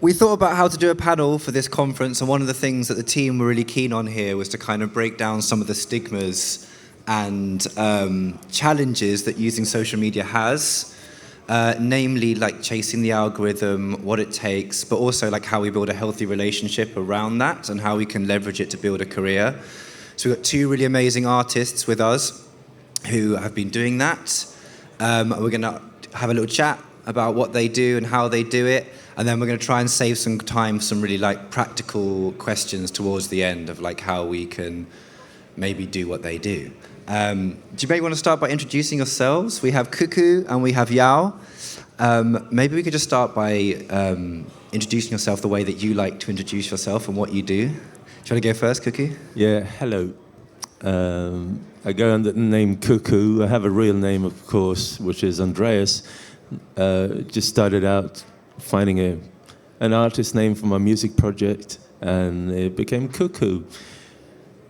We thought about how to do a panel for this conference, and one of the things that the team were really keen on here was to kind of break down some of the stigmas and challenges that using social media has, namely like chasing the algorithm, what it takes, but also like how we build a healthy relationship around that and how we can leverage it to build a career. So we've got two really amazing artists with us who have been doing that. We're going to have a little chat about what they do and how they do it, and then we're going to try and save some time for some really like practical questions towards the end of like how we can maybe do what they do. Do you maybe want to start by introducing yourselves? We have Cuckoo and we have Yao. Maybe we could just start by introducing yourself the way that you like to introduce yourself and what you do. Do you want to go first, Cuckoo? Yeah, hello. I go under the name Cuckoo. I have a real name, of course, which is Andreas. Just started out finding an artist name for my music project, and it became Cuckoo.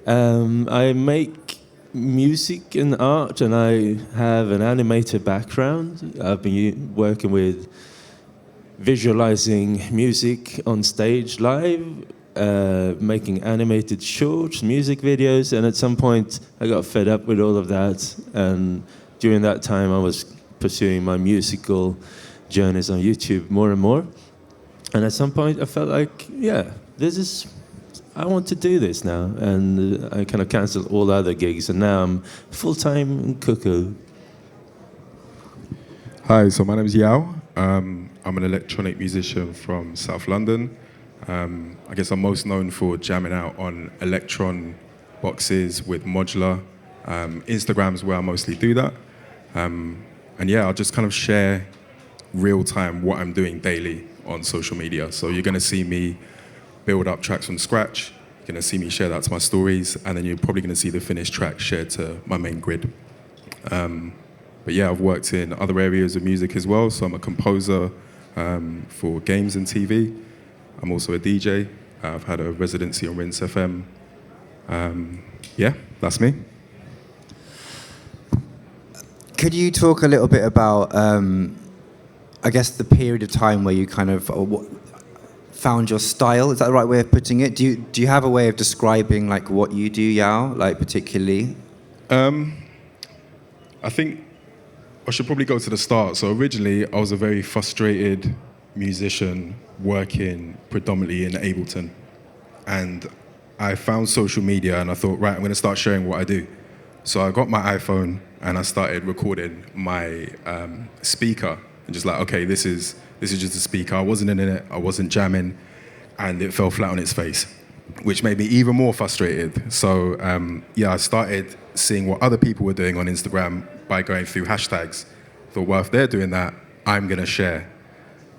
I make music and art, and I have an animator background. I've been working with visualizing music on stage live, making animated shorts, music videos, and at some point I got fed up with all of that, and during that time I was pursuing my musical journeys on YouTube more and more, and at some point I felt like, yeah, I want to do this now, and I kind of cancelled all other gigs, and now I'm full-time Cuckoo. Hi, so my name is Yao. I'm an electronic musician from South London. I guess I'm most known for jamming out on Electron boxes with Modular. Instagram's where I mostly do that. And yeah, I'll just kind of share real time what I'm doing daily on social media. So you're gonna see me build up tracks from scratch. You're gonna see me share that to my stories, and then you're probably gonna see the finished track shared to my main grid. But yeah, I've worked in other areas of music as well. So I'm a composer for games and TV. I'm also a DJ. I've had a residency on Rinse FM. Yeah, that's me. Could you talk a little bit about, I guess, the period of time where you kind of found your style? Is that the right way of putting it? Do you have a way of describing like what you do, Yao, like particularly? I think I should probably go to the start. So originally, I was a very frustrated musician working predominantly in Ableton. And I found social media and I thought, right, I'm gonna start sharing what I do. So I got my iPhone and I started recording my speaker and just like, okay, this is just a speaker. I wasn't in it, I wasn't jamming, and it fell flat on its face, which made me even more frustrated. So yeah, I started seeing what other people were doing on Instagram by going through hashtags. Thought, well, if they're doing that, I'm gonna share.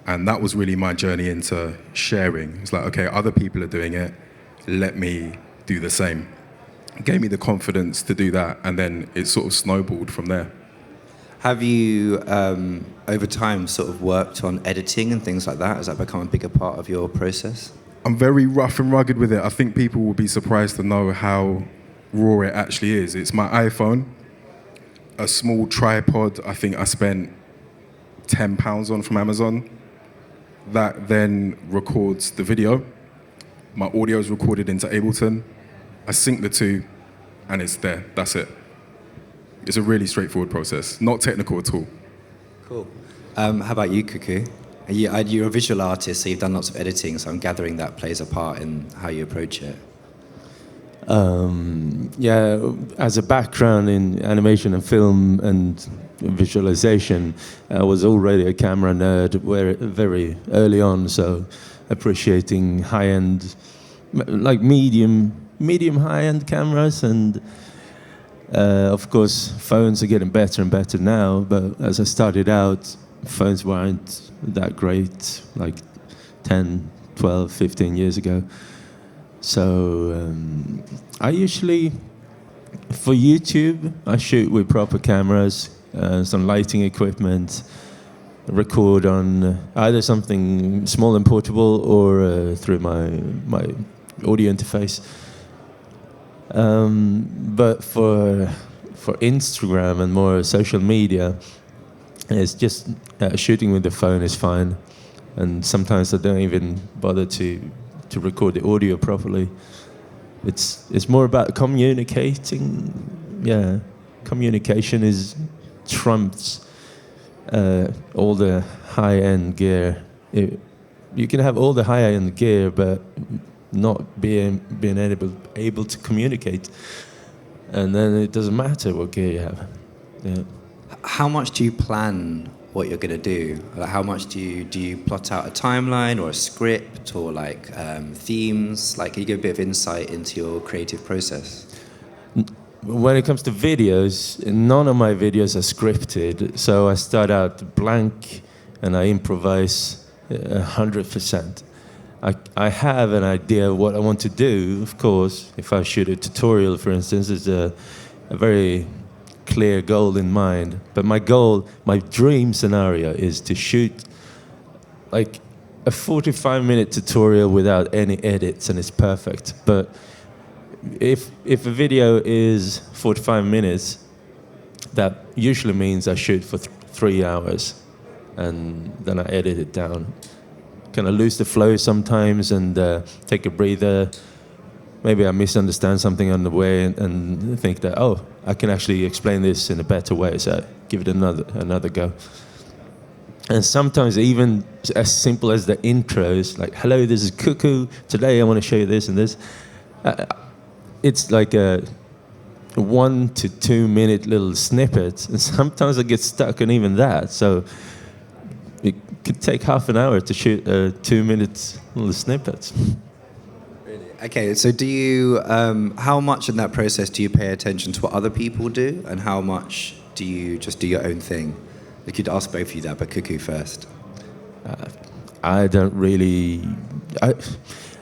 And that was really my journey into sharing. It's like, okay, other people are doing it, let me do the same. It gave me the confidence to do that, and then it sort of snowballed from there. Have you, over time, sort of worked on editing and things like that? Has that become a bigger part of your process? I'm very rough and rugged with it. I think people will be surprised to know how raw it actually is. It's my iPhone, a small tripod I think I spent £10 on from Amazon. That then records the video. My audio is recorded into Ableton. I sync the two, and it's there. That's it. It's a really straightforward process, not technical at all. Cool. How about you, Cuckoo? You're a visual artist, so you've done lots of editing, so I'm gathering that plays a part in how you approach it. Yeah, as a background in animation and film and visualization, I was already a camera nerd very early on, so appreciating high-end, like medium high-end cameras, and of course phones are getting better and better now, but as I started out, phones weren't that great like 10, 12, 15 years ago. So I usually, for YouTube, I shoot with proper cameras, some lighting equipment, record on either something small and portable or through my audio interface. But for Instagram and more social media, it's just shooting with the phone is fine. and sometimes I don't even bother to record the audio properly. It's more about communicating. Yeah, communication is trumps all the high-end gear. You can have all the high-end gear, but not being able to communicate, and then it doesn't matter what gear you have. Yeah. How much do you plan what you're going to do? Like, how much do you plot out a timeline or a script or like themes? Like, can you give a bit of insight into your creative process? When it comes to videos, none of my videos are scripted, so I start out blank and I improvise 100%. I have an idea of what I want to do. Of course, if I shoot a tutorial, for instance, it's a very clear goal in mind. But my dream scenario is to shoot like a 45-minute tutorial without any edits, and it's perfect. But if a video is 45 minutes, that usually means I shoot for 3 hours, and then I edit it down. Kind of lose the flow sometimes and take a breather. Maybe I misunderstand something on the way and think that, oh, I can actually explain this in a better way, so I give it another go. And sometimes even as simple as the intros, like, hello, this is Cuckoo, today I want to show you this and this. It's like a 1 to 2 minute little snippet, and sometimes I get stuck on even that. So it could take half an hour to shoot a 2 minute little snippet. Really? Okay, so do you, how much in that process do you pay attention to what other people do, and how much do you just do your own thing? I could ask both of you that, but Cuckoo first. I don't really...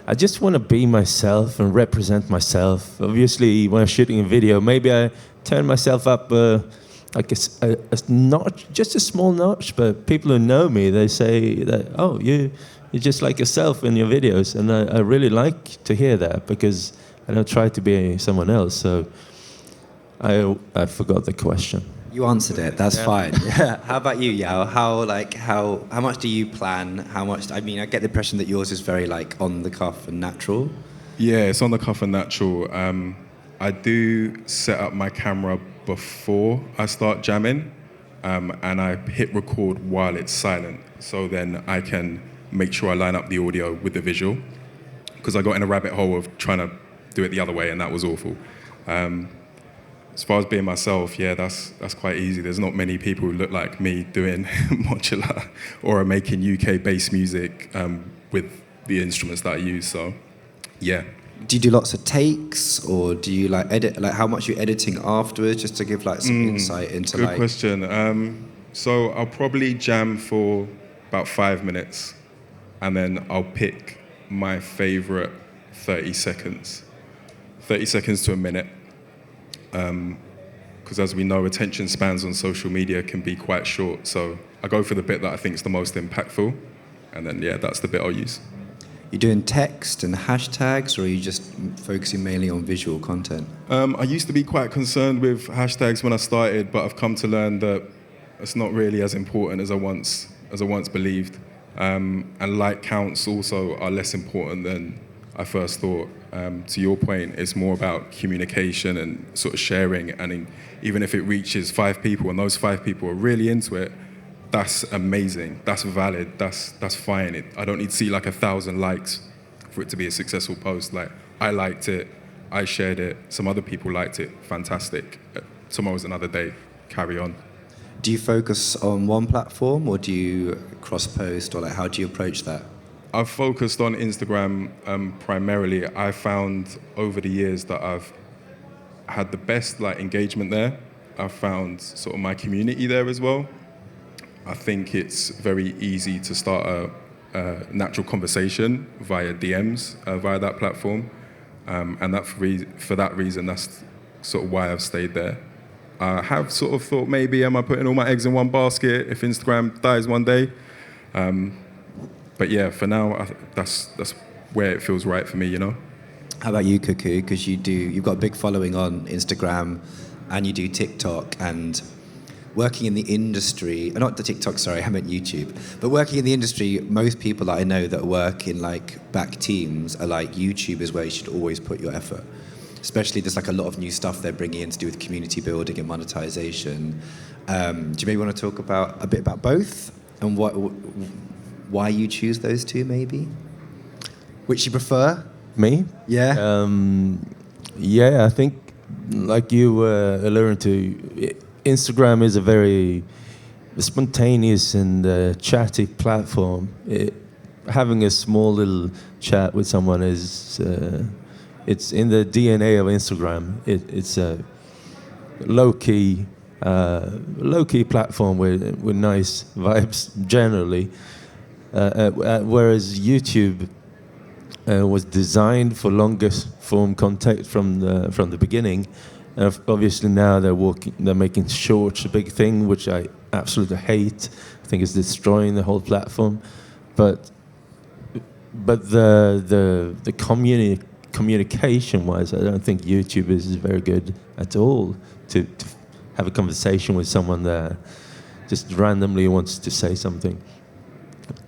I just want to be myself and represent myself. Obviously, when I'm shooting a video, maybe I turn myself up like a notch, just a small notch, but people who know me, they say that, oh, you're just like yourself in your videos, and I really like to hear that, because I don't try to be someone else. So I forgot the question. You answered it. That's fine. Yeah. How about you, Yao? How much do you plan? How much? I mean, I get the impression that yours is very like on the cuff and natural. Yeah, it's on the cuff and natural. I do set up my camera before I start jamming, and I hit record while it's silent. So then I can make sure I line up the audio with the visual, because I got in a rabbit hole of trying to do it the other way, and that was awful. As far as being myself, yeah, that's quite easy. There's not many people who look like me doing modular or are making UK bass music with the instruments that I use. So, yeah. Do you do lots of takes, or do you like edit? Like, how much are you editing afterwards, just to give like some insight into good question. So I'll probably jam for about 5 minutes, and then I'll pick my favorite 30 seconds to a minute. Because as we know, attention spans on social media can be quite short. So I go for the bit that I think is the most impactful, and then, yeah, that's the bit I'll use. You doing text and hashtags, or are you just focusing mainly on visual content? I used to be quite concerned with hashtags when I started, but I've come to learn that it's not really as important as I once believed. And like counts also are less important than I first thought. To your point, it's more about communication and sort of sharing, and even if it reaches 5 people and those 5 people are really into it, that's amazing, that's valid, that's fine. I don't need to see like 1,000 likes for it to be a successful post. Like, I liked it, I shared it, some other people liked it, fantastic. Tomorrow's another day, carry on. Do you focus on one platform, or do you cross-post, or like how do you approach that? I've focused on Instagram primarily. I found over the years that I've had the best like engagement there. I've found sort of my community there as well. I think it's very easy to start a natural conversation via DMs via that platform, and for that reason, that's sort of why I've stayed there. I have sort of thought, maybe am I putting all my eggs in one basket if Instagram dies one day? But yeah, for now, that's where it feels right for me, you know? How about you, Cuckoo? Because you've got a big following on Instagram, and you do TikTok, and working in the industry, not the TikTok, sorry, I meant YouTube, but working in the industry, most people that I know that work in like back teams are like, YouTube is where you should always put your effort. Especially there's like a lot of new stuff they're bringing in to do with community building and monetization. Do you maybe want to talk about a bit about both and why you choose those two maybe? Which you prefer? Me? Yeah. Yeah, I think like you were alluding to, Instagram is a very spontaneous and chatty platform. Having a small little chat with someone is, it's in the DNA of Instagram. It's a low-key platform with nice vibes generally. Whereas YouTube was designed for longer form content from the beginning. And obviously now they're making shorts a big thing, which I absolutely hate. I think it's destroying the whole platform. But the communication-wise, I don't think YouTube is very good at all to have a conversation with someone that just randomly wants to say something.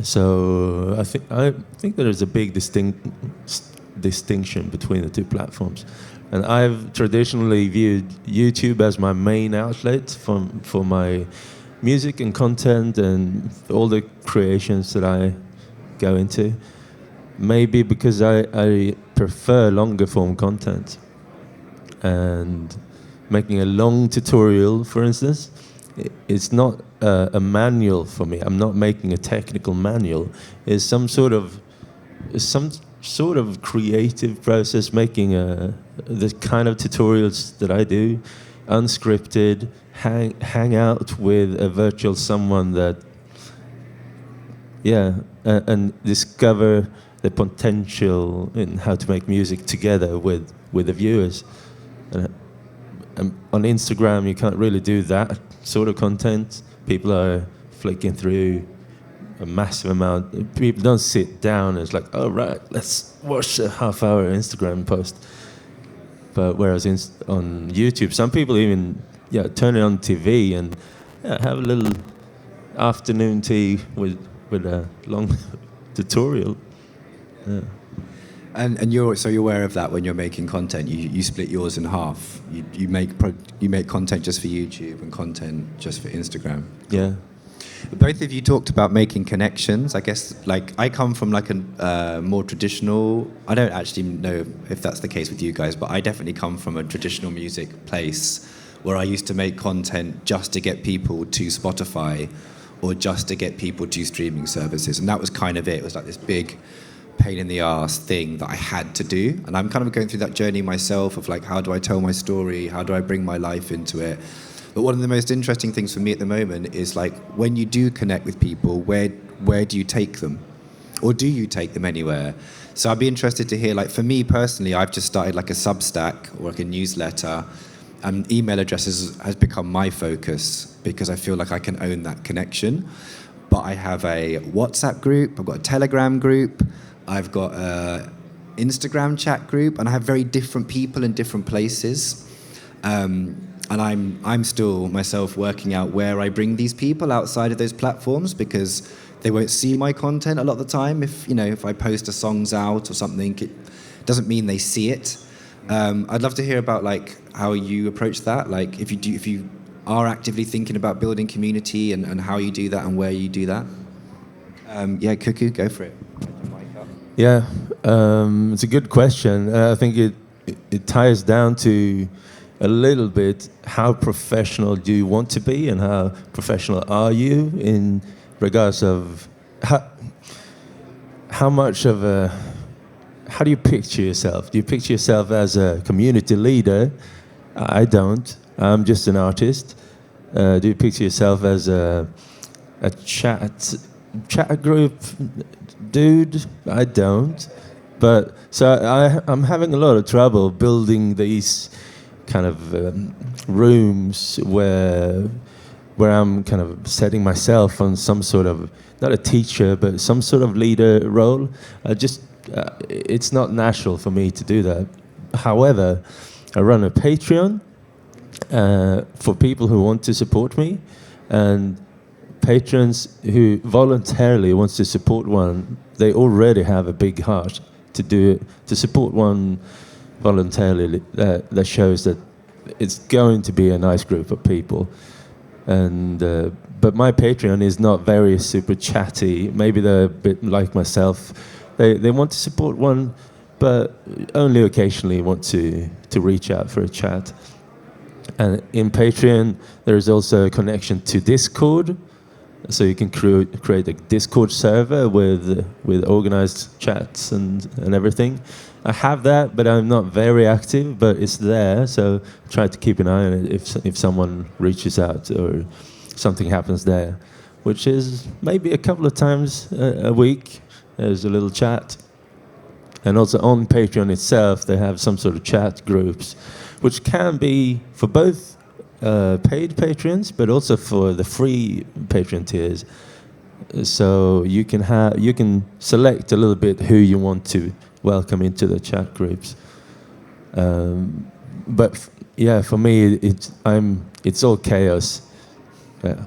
So I think there is a big distinction between the two platforms, and I've traditionally viewed YouTube as my main outlet for my music and content and all the creations that I go into. Maybe because I prefer longer form content, and making a long tutorial, for instance, it's not a manual for me. I'm not making a technical manual. It's some sort of creative process, making the kind of tutorials that I do, unscripted, hang out with a virtual someone that, and discover the potential in how to make music together with the viewers. And on Instagram, you can't really do that sort of content. People are flicking through a massive amount. People don't sit down and it's like, oh, right, let's watch a half-hour Instagram post. But whereas on YouTube, some people even turn it on TV and have a little afternoon tea with a long tutorial. Yeah. And you're aware of that when you're making content. You split yours in half. You make content just for YouTube and content just for Instagram. Yeah. Both of you talked about making connections. I guess like I come from like a more traditional. I don't actually know if that's the case with you guys, but I definitely come from a traditional music place where I used to make content just to get people to Spotify or just to get people to streaming services, and that was kind of it. It was like this big pain in the ass thing that I had to do, and I'm kind of going through that journey myself of like, how do I tell my story, how do I bring my life into it. But one of the most interesting things for me at the moment is like, when you do connect with people, where do you take them, or do you take them anywhere? So I'd be interested to hear, like, for me personally, I've just started like a Substack or like a newsletter, and email addresses has become my focus because I feel like I can own that connection. But I have a WhatsApp group, I've got a Telegram group, I've got an Instagram chat group, and I have very different people in different places. And I'm still myself working out where I bring these people outside of those platforms, because they won't see my content a lot of the time. If I post a songs out or something, it doesn't mean they see it. I'd love to hear about like how you approach that. Like if you are actively thinking about building community and how you do that and where you do that. Cuckoo, go for it. Yeah, it's a good question. I think it ties down to a little bit how professional do you want to be and how professional are you in regards of how much of how do you picture yourself? Do you picture yourself as a community leader? I don't. I'm just an artist. Do you picture yourself as a chat group dude? I don't. But so I'm having a lot of trouble building these kind of rooms where I'm kind of setting myself on some sort of, not a teacher, but some sort of leader role. It's not natural for me to do that. However, I run a Patreon, for people who want to support me, and patrons who voluntarily wants to support one. They already have a big heart to do it, to support one voluntarily. That shows that it's going to be a nice group of people. And but my Patreon is not very super chatty. Maybe they're a bit like myself. They want to support one, but only occasionally want to reach out for a chat. And in Patreon, there is also a connection to Discord, so you can create a Discord server with organized chats and everything. I have that, but I'm not very active, but it's there, so try to keep an eye on it if someone reaches out or something happens there, which is maybe a couple of times a week. There's a little chat. And also on Patreon itself, they have some sort of chat groups, which can be for both paid patrons, but also for the free Patreon tiers. So you can select a little bit who you want to welcome into the chat groups. But yeah, for me, it's all chaos. Yeah.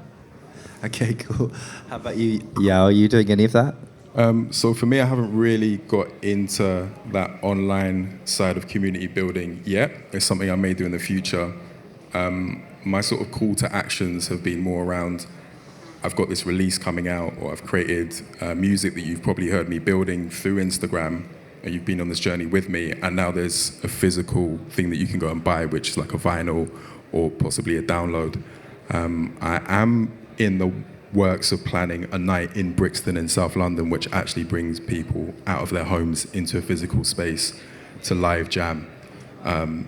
Okay, cool. How about you? Yeah, are you doing any of that? So for me, I haven't really got into that online side of community building yet. It's something I may do in the future. My sort of call to actions have been more around, I've got this release coming out, or I've created music that you've probably heard me building through Instagram, and you've been on this journey with me, and now there's a physical thing that you can go and buy, which is like a vinyl or possibly a download. I am in the works of planning a night in Brixton in South London, which actually brings people out of their homes into a physical space to live jam.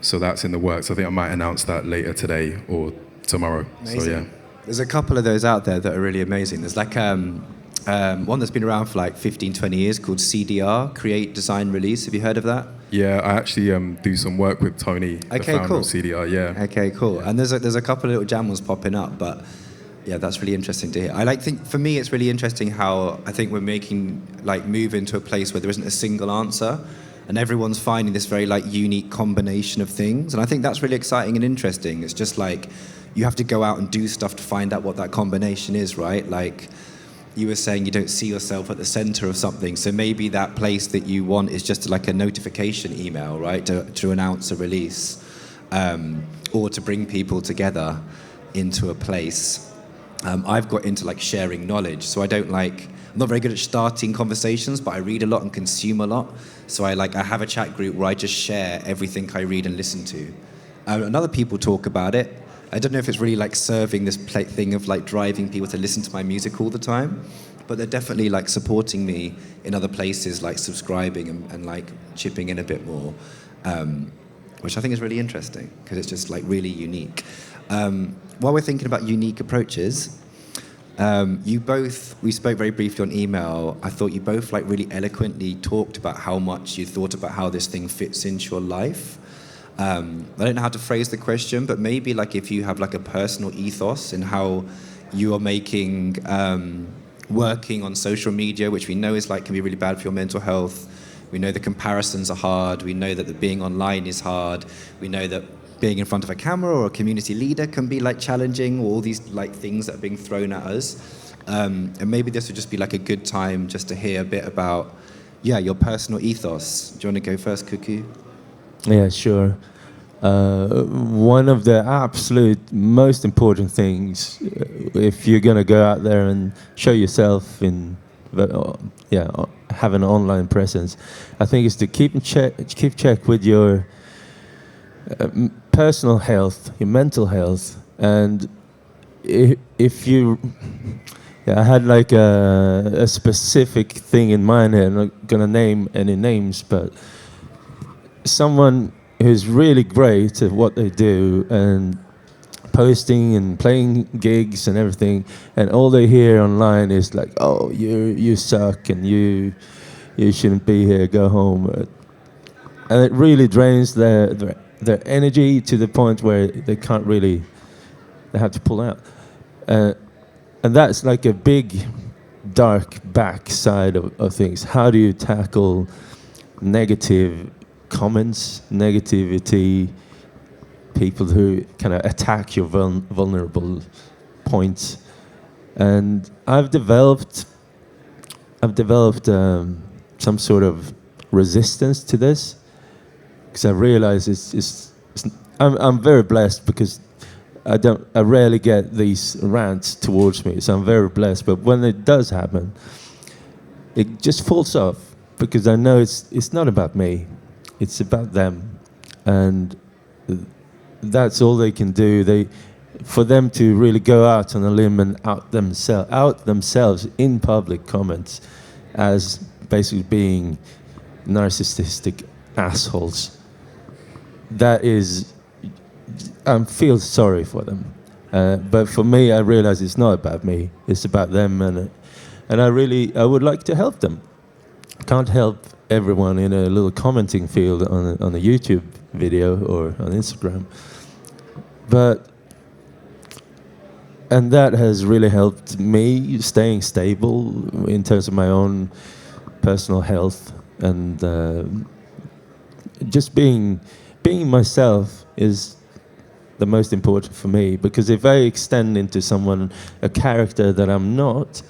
So that's in the works. I think I might announce that later today or tomorrow. Amazing. So yeah. There's a couple of those out there that are really amazing. There's like one that's been around for like 15, 20 years called CDR, Create, Design, Release. Have you heard of that? Yeah, I actually do some work with Tony, the founder of CDR, yeah. Okay, cool. And there's a couple of little jam ones popping up, but yeah, that's really interesting to hear. Think for me, it's really interesting how I think we're making move into a place where there isn't a single answer, and everyone's finding this very unique combination of things, and I think that's really exciting and interesting. It's just you have to go out and do stuff to find out what that combination is, right? Like you were saying, you don't see yourself at the center of something, so maybe that place that you want is just like a notification email, right, to announce a release, or to bring people together into a place. I've got into sharing knowledge, so I'm not very good at starting conversations, but I read a lot and consume a lot. So I have a chat group where I just share everything I read and listen to. And other people talk about it. I don't know if it's really serving this thing of driving people to listen to my music all the time, but they're definitely supporting me in other places, subscribing and chipping in a bit more, which I think is really interesting because it's just really unique. While we're thinking about unique approaches, we spoke very briefly on email. I thought you both really eloquently talked about how much you thought about how this thing fits into your life. I don't know how to phrase the question, but maybe if you have a personal ethos in how you are making, working on social media, which we know is can be really bad for your mental health. We know the comparisons are hard. We know that the being online is hard. We know that being in front of a camera or a community leader can be challenging, or all these things that are being thrown at us. And maybe this would just be a good time just to hear a bit about, your personal ethos. Do you want to go first, Cuckoo? Yeah, sure. One of the absolute most important things, if you're going to go out there and show yourself have an online presence, I think is to keep check with your personal health, your mental health, and if you, I had a specific thing in mind here. I'm not gonna name any names, but someone who's really great at what they do and posting and playing gigs and everything, and all they hear online is oh, you suck and you shouldn't be here, go home, and it really drains their energy to the point where they can't really, they have to pull out. And that's a big, dark backside of things. How do you tackle negative comments, negativity, people who kind of attack your vulnerable points. And I've developed some sort of resistance to this, because I realize I'm very blessed, because I rarely get these rants towards me, so I'm very blessed. But when it does happen, it just falls off, because I know it's not about me, it's about them, and that's all they can do. For them to really go out on a limb and out themselves in public comments as basically being narcissistic assholes, that is, I feel sorry for them. But for me, I realize it's not about me, it's about them, and I would like to help them. I can't help everyone in a little commenting field on a YouTube video or on Instagram. And that has really helped me staying stable in terms of my own personal health, and just being myself is the most important for me, because if I extend into someone a character that I'm not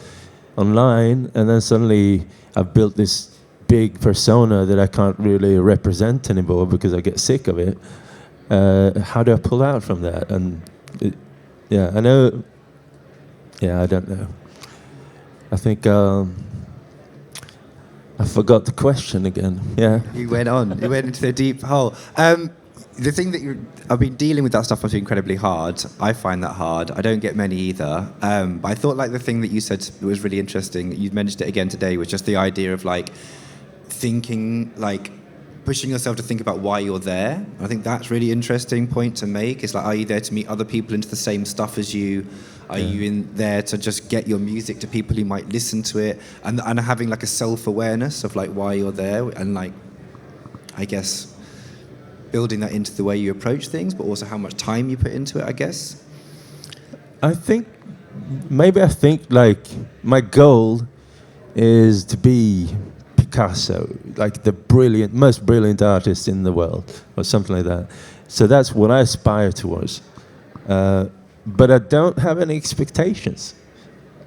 online, and then suddenly I've built this big persona that I can't really represent anymore because I get sick of it, how do I pull out from that? And I know. Yeah, I don't know. I think I forgot the question again. Yeah. You went into the deep hole. The thing that I've been dealing with that stuff must be incredibly hard. I find that hard. I don't get many either. But I thought like the thing that you said was really interesting. You mentioned it again today, was just the idea of like thinking, like pushing yourself to think about why you're there. I think that's really interesting point to make. It's like, are you there to meet other people into the same stuff as you? Are you in there to just get your music to people who might listen to it, and having like a self-awareness of like why you're there, and like, I guess, building that into the way you approach things, but also how much time you put into it, I guess? I think like my goal is to be Picasso, like the most brilliant artist in the world, or something like that. So that's what I aspire towards. But I don't have any expectations.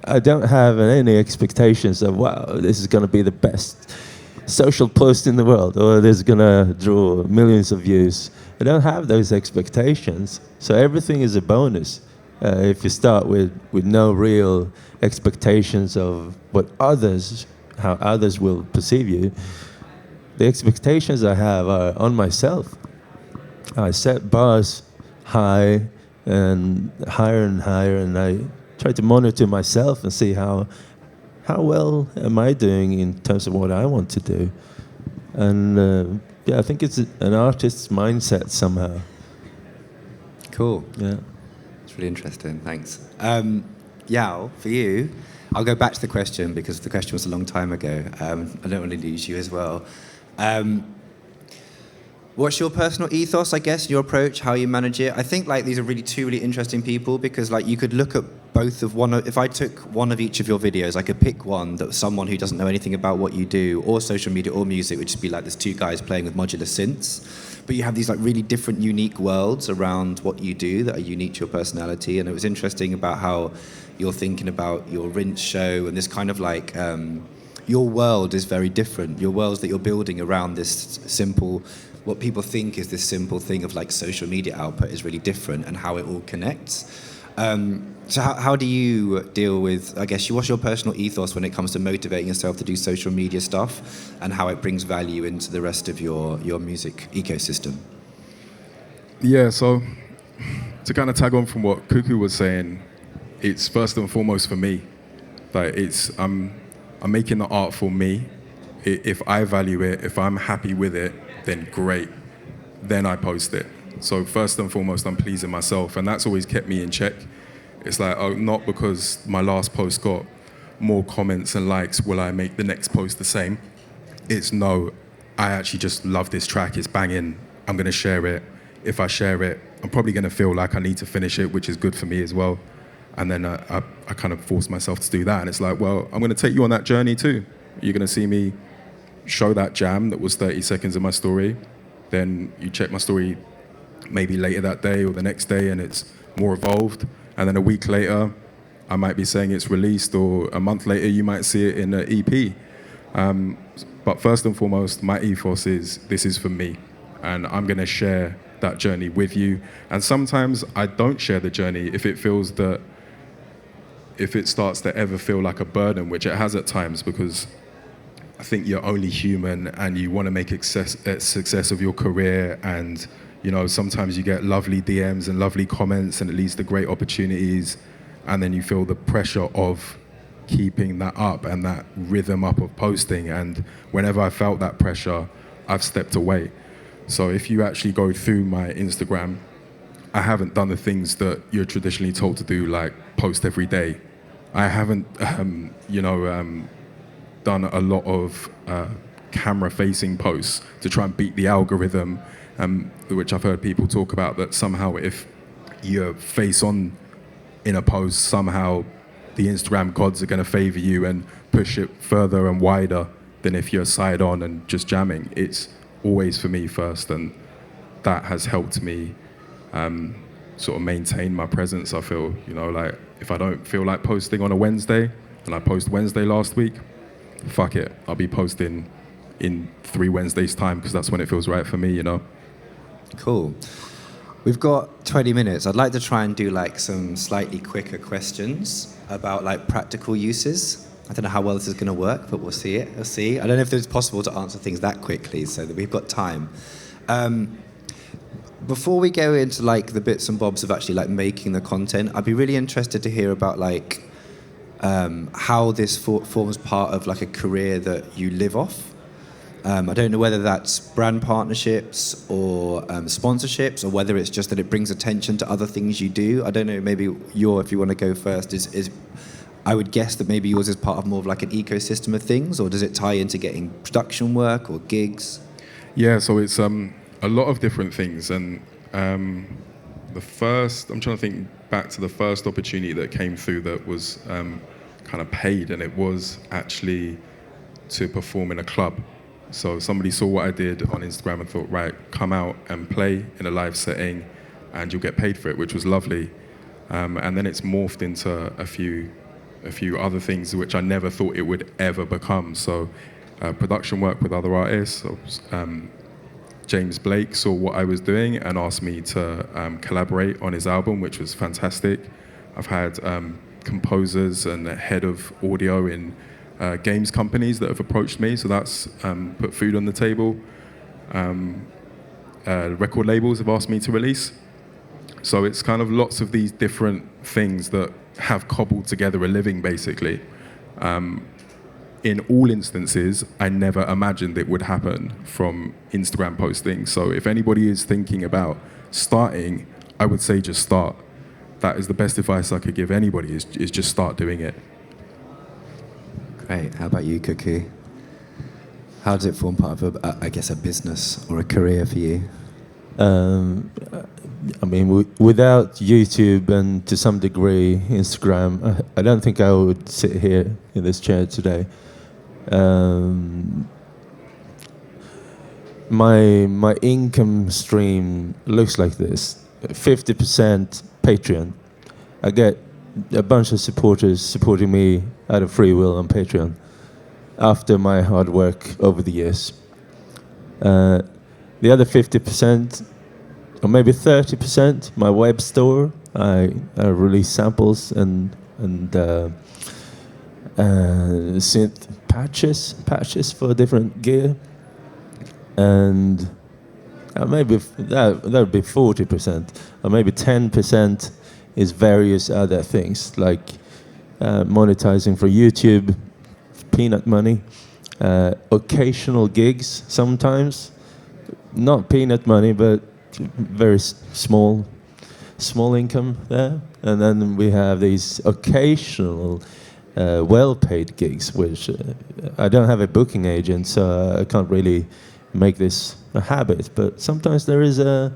I don't have any expectations of, wow, this is going to be the best social post in the world, or this is going to draw millions of views. I don't have those expectations. So everything is a bonus. If you start with no real expectations of how others will perceive you, the expectations I have are on myself. I set bars high, and higher, and I try to monitor myself and see how well am I doing in terms of what I want to do. And I think it's an artist's mindset somehow. Cool. Yeah. It's really interesting, thanks. Yao, for you, I'll go back to the question because the question was a long time ago. I don't want to lose you as well. What's your personal ethos, I guess, your approach, how you manage it? I think like these are two really interesting people, because like you could look at if I took one of each of your videos, I could pick one that was someone who doesn't know anything about what you do, or social media or music, which would be like there's two guys playing with modular synths. But you have these like really different, unique worlds around what you do that are unique to your personality. And it was interesting about how you're thinking about your Rinse show, and this kind of like, your world is very different. Your worlds that you're building around this simple, what people think is this simple thing of like social media output is really different, and how it all connects. So how do you deal with, I guess, what's your personal ethos when it comes to motivating yourself to do social media stuff, and how it brings value into the rest of your music ecosystem? Yeah, so to kind of tag on from what Cuckoo was saying, it's first and foremost for me. Like I'm making the art for me. If I value it, if I'm happy with it, then great. Then I post it. So first and foremost, I'm pleasing myself, and that's always kept me in check. It's like, oh, not because my last post got more comments and likes will I make the next post the same. It's no, I actually just love this track, it's banging, I'm gonna share it. If I share it, I'm probably gonna feel like I need to finish it, which is good for me as well. And then I kind of force myself to do that. And it's like, well, I'm gonna take you on that journey too. You're gonna see me show that jam that was 30 seconds of my story. Then you check my story maybe later that day or the next day, and it's more evolved. And then a week later, I might be saying it's released, or a month later, you might see it in an EP. But first and foremost, my ethos is this is for me, and I'm going to share that journey with you. And sometimes I don't share the journey if it feels that, if it starts to ever feel like a burden, which it has at times, because I think you're only human and you want to make success of your career. And, you know, sometimes you get lovely DMs and lovely comments and it leads to great opportunities. And then you feel the pressure of keeping that up and that rhythm up of posting. And whenever I felt that pressure, I've stepped away. So if you actually go through my Instagram, I haven't done the things that you're traditionally told to do, like post every day. I haven't, done a lot of camera-facing posts to try and beat the algorithm, which I've heard people talk about, that somehow if you're face on in a post, somehow the Instagram gods are going to favor you and push it further and wider than if you're side on and just jamming. It's always for me first, and that has helped me sort of maintain my presence. I feel, like if I don't feel like posting on a Wednesday, and I post Wednesday last week, fuck it, I'll be posting in 3 Wednesdays' time, because that's when it feels right for me, Cool. We've got 20 minutes. I'd like to try and do like some slightly quicker questions about like practical uses. I don't know how well this is going to work, but we'll see it. We'll see. I don't know if it's possible to answer things that quickly, so that we've got time. Before we go into like the bits and bobs of actually like making the content, I'd be really interested to hear about like how this forms part of like a career that you live off. I don't know whether that's brand partnerships or sponsorships, or whether it's just that it brings attention to other things you do. I don't know, maybe if you want to go first, is I would guess that maybe yours is part of more of like an ecosystem of things, or does it tie into getting production work or gigs? Yeah, so it's a lot of different things. And I'm trying to think back to the first opportunity that came through that was kind of paid, and it was actually to perform in a club. So somebody saw what I did on Instagram and thought, right, come out and play in a live setting and you'll get paid for it, which was lovely. And then it's morphed into a few other things which I never thought it would ever become. So production work with other artists. So, James Blake saw what I was doing and asked me to collaborate on his album, which was fantastic. I've had composers and a head of audio in games companies that have approached me, so that's put food on the table. Record labels have asked me to release. So it's kind of lots of these different things that have cobbled together a living, basically. In all instances, I never imagined it would happen from Instagram posting. So if anybody is thinking about starting, I would say just start. That is the best advice I could give anybody, is just start doing it. Great. How about you, Cuckoo? How does it form part of, a business or a career for you? Without YouTube and to some degree Instagram, I don't think I would sit here in this chair today. My income stream looks like this: 50% Patreon. I get a bunch of supporters supporting me out of free will on Patreon after my hard work over the years. The other 50%, or maybe 30%, my web store. I release samples and synth patches for different gear, and maybe that would be 40%, or maybe 10% is various other things like monetizing for YouTube, peanut money, occasional gigs sometimes, not peanut money but very small income there, and then we have these occasional well-paid gigs, which I don't have a booking agent, so I can't really make this a habit, but sometimes there is a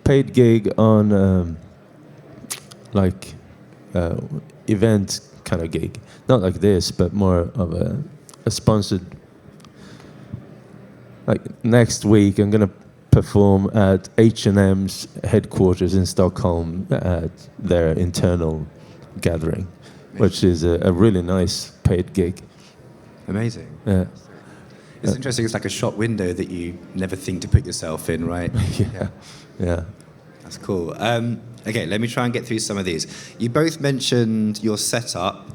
paid gig on event kind of gig, not like this, but more of a sponsored. Like next week, I'm gonna perform at H&M's headquarters in Stockholm at their internal gathering, which is a really nice paid gig. Amazing. Yeah. It's interesting. It's like a shop window that you never think to put yourself in, right? Yeah. That's cool. Okay, let me try and get through some of these. You both mentioned your setup,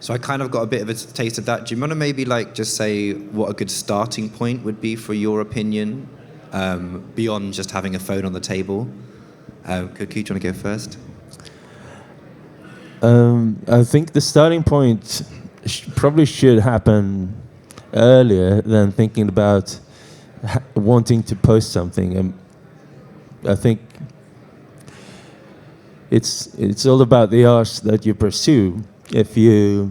so I kind of got a bit of a taste of that. Do you want to maybe like just say what a good starting point would be for your opinion, beyond just having a phone on the table? Cuckoo, do you want to go first? I think the starting point probably should happen earlier than thinking about wanting to post something. I think it's all about the art that you pursue. If you're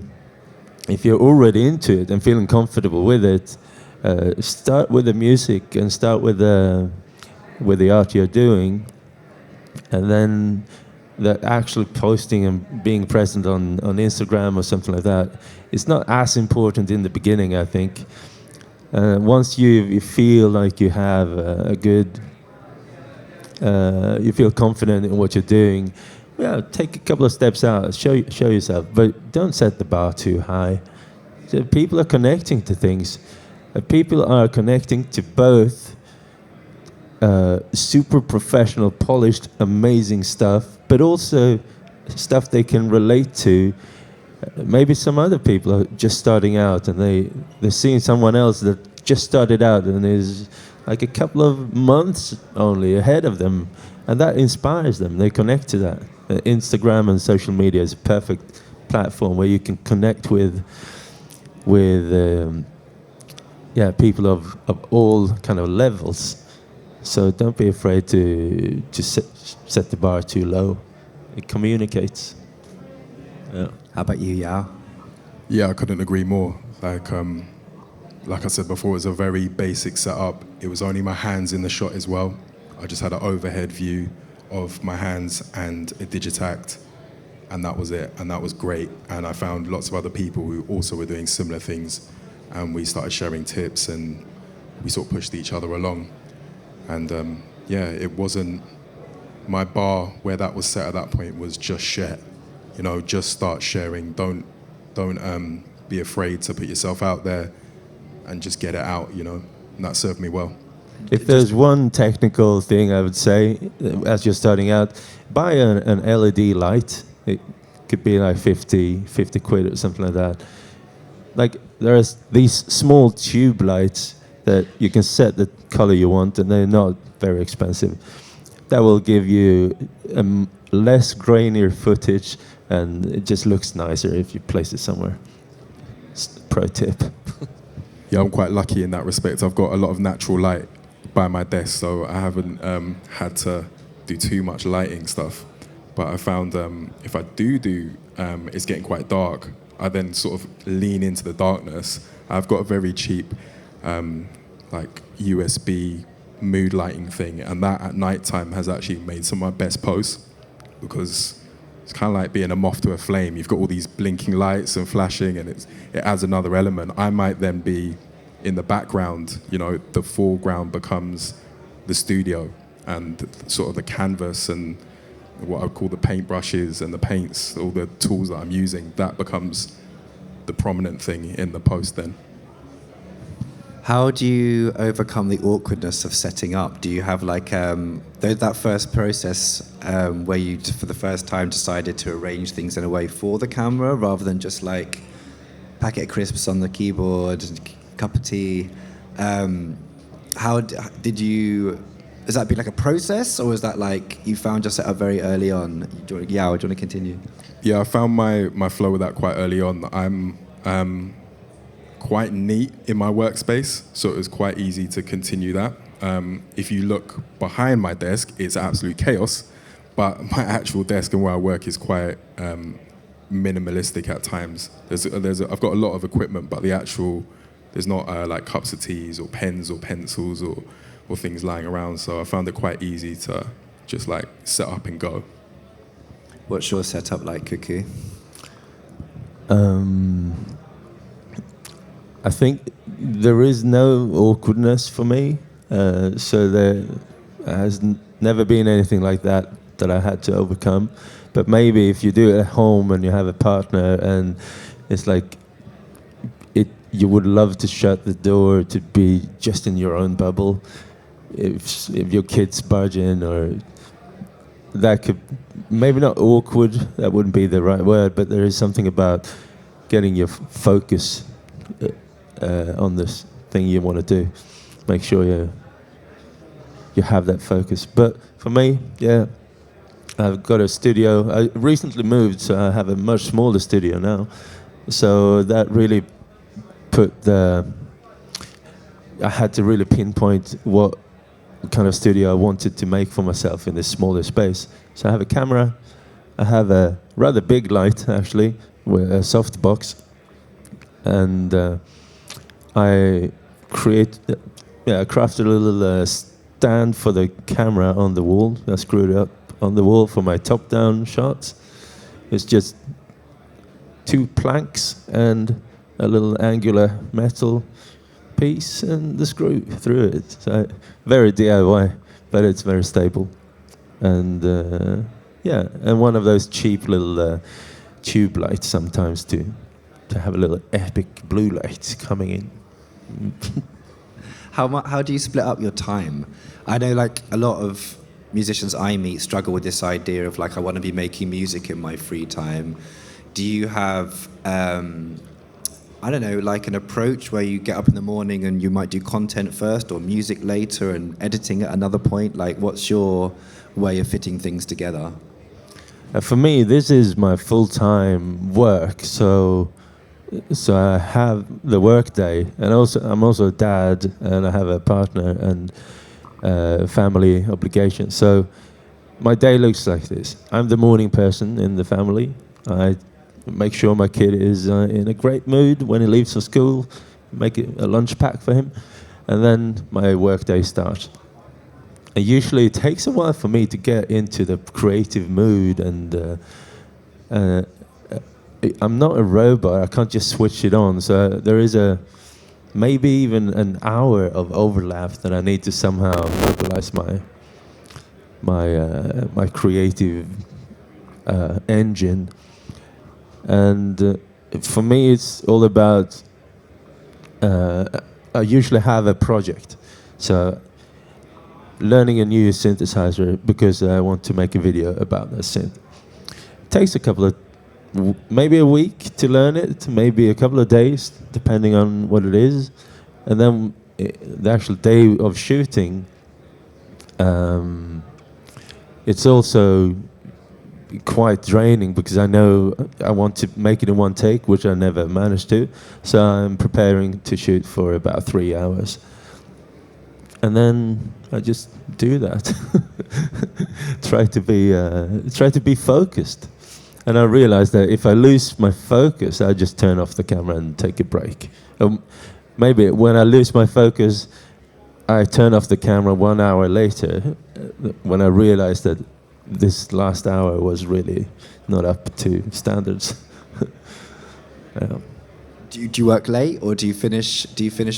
already into it and feeling comfortable with it, start with the music and start with the art you're doing, and then the actual posting and being present on Instagram or something like that, it's not as important in the beginning, I think. Once you feel like you have a good, you feel confident in what you're doing, take a couple of steps out, show yourself, but don't set the bar too high. So people are connecting to things. People are connecting to both super professional, polished, amazing stuff, but also stuff they can relate to. Maybe some other people are just starting out and they're seeing someone else that just started out and is like a couple of months only ahead of them, and that inspires them. They connect to that. Instagram and social media is a perfect platform where you can connect with people of all kind of levels. So don't be afraid to set the bar too low. It communicates. Yeah. How about you, Yao? Yeah, I couldn't agree more. Like I said before, it was a very basic setup. It was only my hands in the shot as well. I just had an overhead view of my hands and a digitact, and that was it. And that was great. And I found lots of other people who also were doing similar things, and we started sharing tips, and we sort of pushed each other along. And it wasn't my bar where that was set at that point was just share. Just start sharing. Don't be afraid to put yourself out there and just get it out, And that served me well. If there's one technical thing I would say, as you're starting out, buy an LED light. It could be like 50 quid or something like that. Like there's these small tube lights that you can set the color you want, and they're not very expensive. That will give you less grainier footage, and it just looks nicer if you place it somewhere. Pro tip. Yeah, I'm quite lucky in that respect. I've got a lot of natural light by my desk, so I haven't had to do too much lighting stuff. But I found if I do it's getting quite dark, I then sort of lean into the darkness. I've got a very cheap like USB mood lighting thing, and that at night time has actually made some of my best posts, because it's kind of like being a moth to a flame. You've got all these blinking lights and flashing, and it adds another element. I might then be in the background, the foreground becomes the studio and sort of the canvas and what I would call the paintbrushes and the paints, all the tools that I'm using, that becomes the prominent thing in the post then. How do you overcome the awkwardness of setting up? Do you have like that first process where you, for the first time, decided to arrange things in a way for the camera rather than just like packet of crisps on the keyboard, cup of tea? How did you? Has that been like a process, or is that like you found your setup very early on? Do you want to continue? Yeah, I found my flow with that quite early on. I'm quite neat in my workspace, so it was quite easy to continue that. If you look behind my desk, it's absolute chaos, but my actual desk and where I work is quite minimalistic at times. I've got a lot of equipment, but there's not like cups of teas or pens or pencils or things lying around, so I found it quite easy to just like set up and go. What's your setup like, Cuckoo? I think there is no awkwardness for me. So there has never been anything like that that I had to overcome. But maybe if you do it at home and you have a partner, and it's like you would love to shut the door to be just in your own bubble. If your kids barge in, or that could, maybe not awkward, that wouldn't be the right word, but there is something about getting your focus on this thing you want to do. Make sure you have that focus. But for me, yeah, I've got a studio. I recently moved, so I have a much smaller studio now. So that really I had to really pinpoint what kind of studio I wanted to make for myself in this smaller space. So I have a camera, I have a rather big light actually, with a soft box, and I crafted a little stand for the camera on the wall. I screwed it up on the wall for my top-down shots. It's just 2 planks and a little angular metal piece and the screw through it. So very DIY, but it's very stable. And and one of those cheap little tube lights sometimes to have a little epic blue light coming in. How do you split up your time? I know like a lot of musicians I meet struggle with this idea of like, I want to be making music in my free time. Do you have I don't know, like an approach where you get up in the morning and you might do content first or music later and editing at another point? Like, what's your way of fitting things together? For me, this is my full-time work. So I have the work day, and I'm also a dad, and I have a partner and family obligations. So my day looks like this. I'm the morning person in the family. I make sure my kid is in a great mood when he leaves for school, make a lunch pack for him, and then my work day starts. And usually it takes a while for me to get into the creative mood, and I'm not a robot, I can't just switch it on, so there is maybe even an hour of overlap that I need to somehow mobilize my creative engine. And for me, it's all about, I usually have a project. So learning a new synthesizer because I want to make a video about that synth. It takes a couple of, maybe a week to learn it, maybe a couple of days, depending on what it is. And then the actual day of shooting, it's also quite draining because I know I want to make it in one take, which I never managed to. So I'm preparing to shoot for about 3 hours. And then I just do that. try to be focused. And I realized that if I lose my focus, I just turn off the camera and take a break. Maybe when I lose my focus, I turn off the camera 1 hour later when I realized that this last hour was really not up to standards. Yeah. Do you work late, or do you finish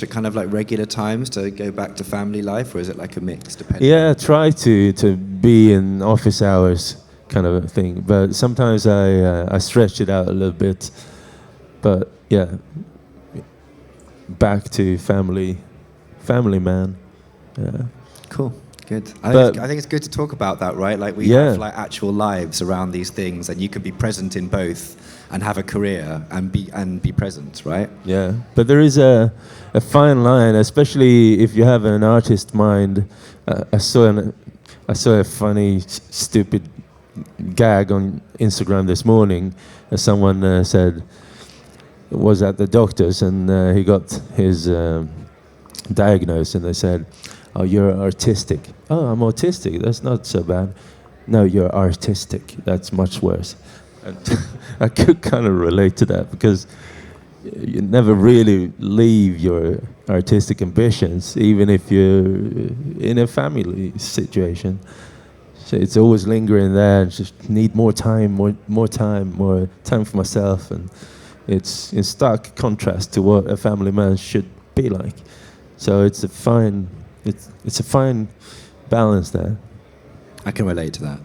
at kind of like regular times to go back to family life, or is it like a mix? Depending. Yeah, try to be in office hours kind of a thing, but sometimes I stretch it out a little bit. But yeah, back to family man. Yeah. Cool. Good. I think it's good to talk about that, right? Like we have like actual lives around these things, and you can be present in both and have a career and be present, right? Yeah. But there is a fine line, especially if you have an artist mind. I saw a funny, stupid gag on Instagram this morning. Someone said was at the doctor's and he got his diagnosed, and they said, "Oh, you're artistic." "Oh, I'm autistic. That's not so bad." "No, you're artistic. That's much worse." And I could kind of relate to that because you never really leave your artistic ambitions, even if you're in a family situation. So it's always lingering there. Just need more time for myself, and it's in stark contrast to what a family man should be like. So it's a fine it's a fine balance there. I can relate to that.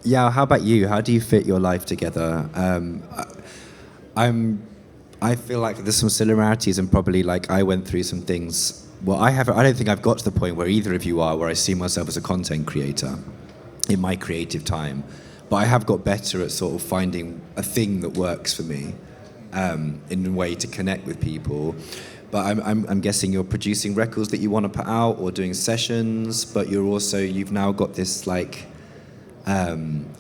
Yeah, how about you? How do you fit your life together? I feel like there's some similarities, and probably like I went through some things. Well, I don't think I've got to the point where either of you are, where I see myself as a content creator in my creative time. But I have got better at sort of finding a thing that works for me in a way to connect with people. But I'm guessing you're producing records that you want to put out or doing sessions, but you've now got this like, I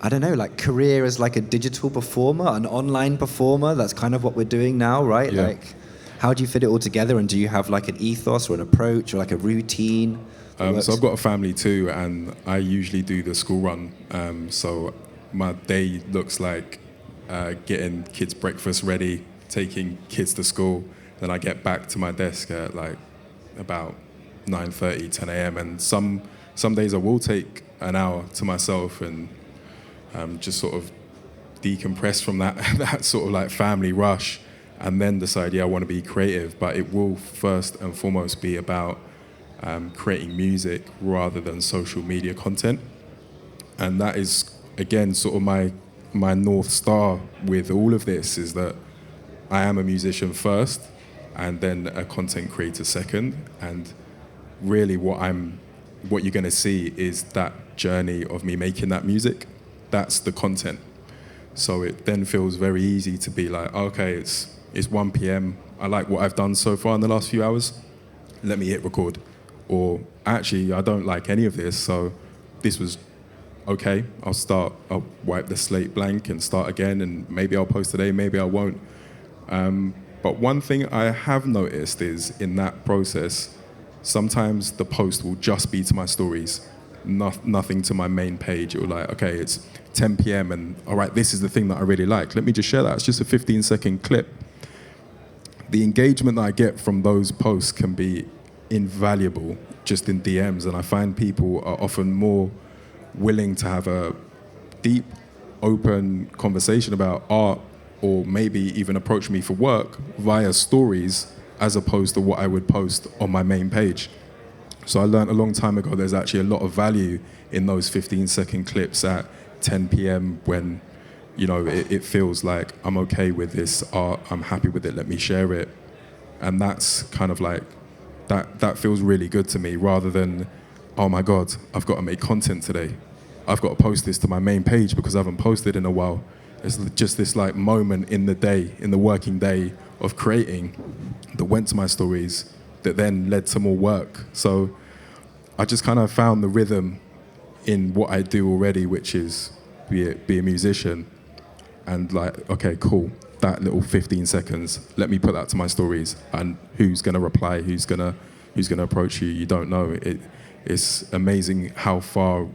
don't know, like career as like a digital performer, an online performer. That's kind of what we're doing now, right? Yeah. Like, how do you fit it all together? And do you have like an ethos or an approach or like a routine? So I've got a family too, and I usually do the school run. So my day looks like getting kids' breakfast ready, taking kids to school. Then I get back to my desk at like about 9:30, 10 a.m. And some days I will take an hour to myself and just sort of decompress from that sort of like family rush, and then decide, I want to be creative. But it will first and foremost be about creating music rather than social media content. And that is, again, sort of my North Star with all of this, is that I am a musician first and then a content creator second. And really what you're going to see is that journey of me making that music. That's the content. So it then feels very easy to be like, okay, it's 1 p.m. I like what I've done so far in the last few hours. Let me hit record. Or actually, I don't like any of this, so this was okay. I'll wipe the slate blank and start again, and maybe I'll post today, maybe I won't. But one thing I have noticed is in that process, sometimes the post will just be to my stories, nothing to my main page. It will like, okay, it's 10 p.m. and all right, this is the thing that I really like. Let me just share that. It's just a 15-second clip. The engagement that I get from those posts can be invaluable just in DMs, and I find people are often more willing to have a deep, open conversation about art, or maybe even approach me for work via stories as opposed to what I would post on my main page. So I learned a long time ago there's actually a lot of value in those 15-second clips at 10 p.m. when, it feels like I'm okay with this art, I'm happy with it, let me share it. And that's kind of like, that feels really good to me, rather than, oh my God, I've got to make content today. I've got to post this to my main page because I haven't posted in a while. It's just this like moment in the day, in the working day of creating, that went to my stories, that then led to more work. So I just kind of found the rhythm in what I do already, which is be a musician, and like, okay, cool, that little 15 seconds, let me put that to my stories, and who's gonna reply, who's gonna approach you, you don't know. It's amazing how far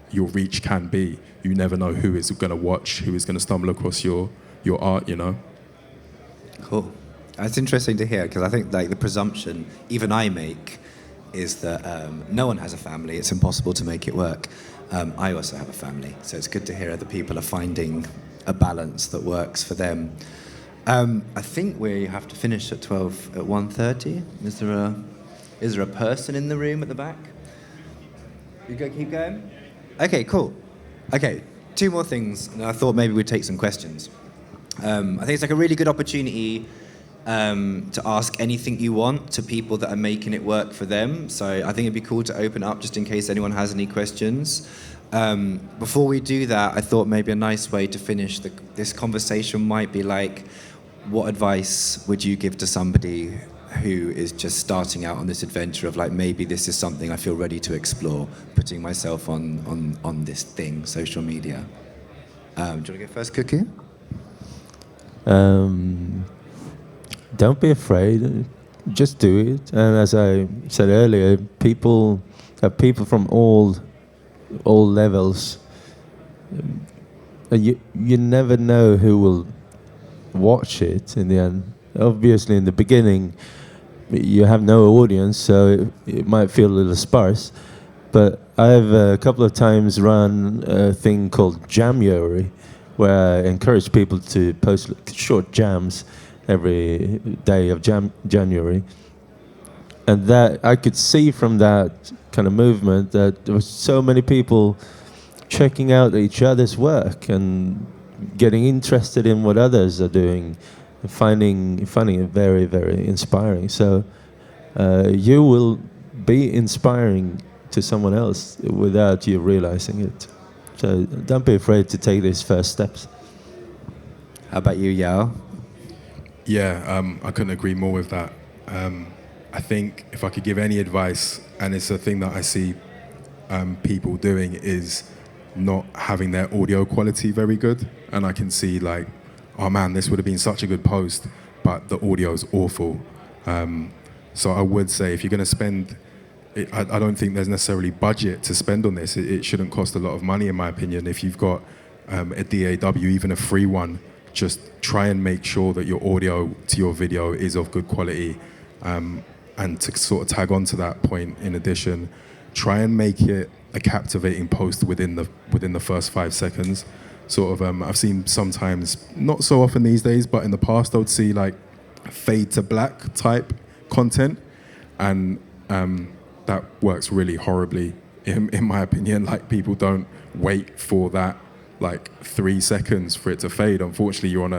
your reach can be. You never know who is gonna watch, who is gonna stumble across your art, Cool. That's interesting to hear, because I think like the presumption even I make is that no one has a family. It's impossible to make it work. I also have a family, so it's good to hear other people are finding a balance that works for them. I think we have to finish at 1:30. Is there a person in the room at the back? You go, keep going? Okay, cool. Okay, 2 more things, and I thought maybe we'd take some questions. I think it's like a really good opportunity to ask anything you want to people that are making it work for them. So I think it'd be cool to open up just in case anyone has any questions. Before we do that, I thought maybe a nice way to finish this conversation might be like, what advice would you give to somebody who is just starting out on this adventure of like, maybe this is something I feel ready to explore, putting myself on this thing, social media? Do you want to go first, Cuckoo? Don't be afraid, just do it. And as I said earlier, people from all levels. You never know who will watch it in the end. Obviously, in the beginning, you have no audience, so it might feel a little sparse. But I've a couple of times run a thing called January, where I encourage people to post short jams every day of January. and that I could see from that kind of movement that there was so many people checking out each other's work and getting interested in what others are doing, and finding it very, very inspiring. So you will be inspiring to someone else without you realizing it. So don't be afraid to take these first steps. How about you, Yao? Yeah, I couldn't agree more with that. I think if I could give any advice, and it's a thing that I see people doing, is not having their audio quality very good. And I can see like, oh man, this would have been such a good post, but the audio is awful. So I would say if you're going to spend, I don't think there's necessarily budget to spend on this. It shouldn't cost a lot of money, in my opinion. If you've got a DAW, even a free one, just try and make sure that your audio to your video is of good quality. And to sort of tag on to that point, in addition, try and make it a captivating post within the first 5 seconds. Sort of, I've seen sometimes, not so often these days, but in the past I would see like fade to black type content, and that works really horribly in my opinion. Like, people don't wait for that like 3 seconds for it to fade. Unfortunately, you're on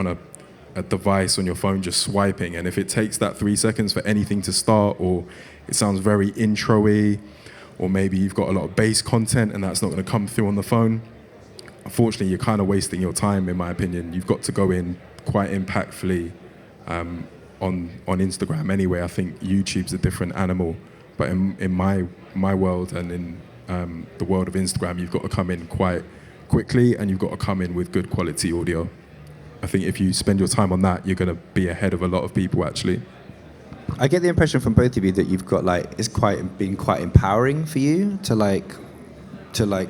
a device on your phone just swiping, and if it takes that 3 seconds for anything to start, or it sounds very intro-y, or maybe you've got a lot of bass content and that's not going to come through on the phone, unfortunately you're kind of wasting your time, in my opinion. You've got to go in quite impactfully on Instagram anyway. I think YouTube's a different animal, but in my world and in the world of Instagram, you've got to come in quite quickly, and you've got to come in with good quality audio. I think if you spend your time on that, you're going to be ahead of a lot of people, actually. I get the impression from both of you that you've got it's been quite empowering for you to